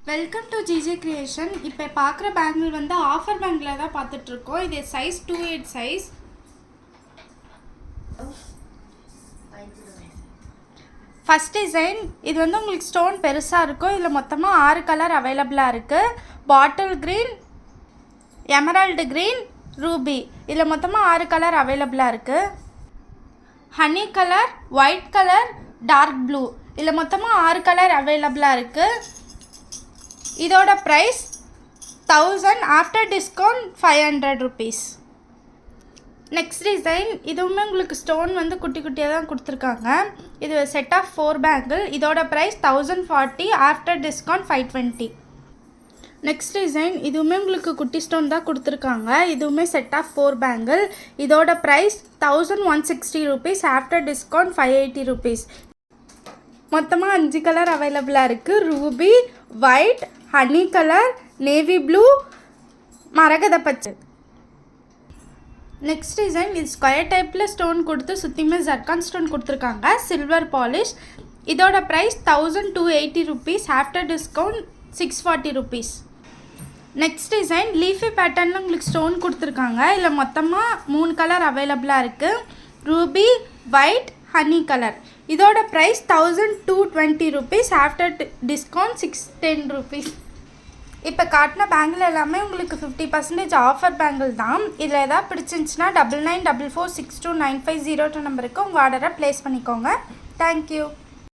Welcome to GJ creation. இப்போ பார்க்குற bangle வந்து ஆஃபர் பேங்கில் தான் பார்த்துட்ருக்கோம். இது சைஸ் 2/8 சைஸ். ஃபஸ்ட் டிசைன் இது வந்து உங்களுக்கு ஸ்டோன் பெருசாக இருக்கும். இதில் மொத்தமாக 6 கலர் அவைலபிளாக இருக்குது. Bottle green, emerald green, ruby, இதில் மொத்தமாக 6 கலர் அவைலபிளாக இருக்குது. Honey colour, white colour, dark blue, இதில் மொத்தமாக 6 கலர் அவைலபிளாக இருக்குது. இதோட price 1000, after discount 500 rupees. Next design இதுவுமே உங்களுக்கு ஸ்டோன் வந்து குட்டி குட்டியாக தான் கொடுத்துருக்காங்க. இது செட் ஆஃப் 4 பேங்கிள். இதோட price 1040, after discount 520. Next design இதுவுமே உங்களுக்கு குட்டி ஸ்டோன் தான் கொடுத்துருக்காங்க. இதுவுமே செட் ஆஃப் 4 பேங்கிள். இதோட price 1160 rupees, after discount 580 rupees. மொத்தமாக 5 கலர் அவைலபிளாக இருக்குது. Ruby, white, honey colour, navy blue, மரகத பச்சை. நெக்ஸ்ட் டிசைன் இது ஸ்கொயர் டைப்பில் ஸ்டோன் கொடுத்து சுற்றியுமே ஜர்கான் ஸ்டோன் கொடுத்துருக்காங்க. Silver polish. இதோட price 1280 rupees, after discount 640 rupees. Next design leafy பேட்டர்னில் உங்களுக்கு ஸ்டோன் கொடுத்துருக்காங்க. இதில் மொத்தமாக 3 கலர் அவைலபிளாக இருக்குது. Ruby, white, honey colour. இதோட price 1220 rupees, after discount 610 rupees. இப்போ காட்டின பேங்கிள் எல்லாமே உங்களுக்கு 50% ஆஃபர் பேங்கிள் தான். இதில் எதாவது பிடிச்சிருந்துச்சுன்னா 9944629502 நம்பருக்கு உங்கள் ஆர்டரை ப்ளேஸ் பண்ணிக்கோங்க. தேங்க்யூ.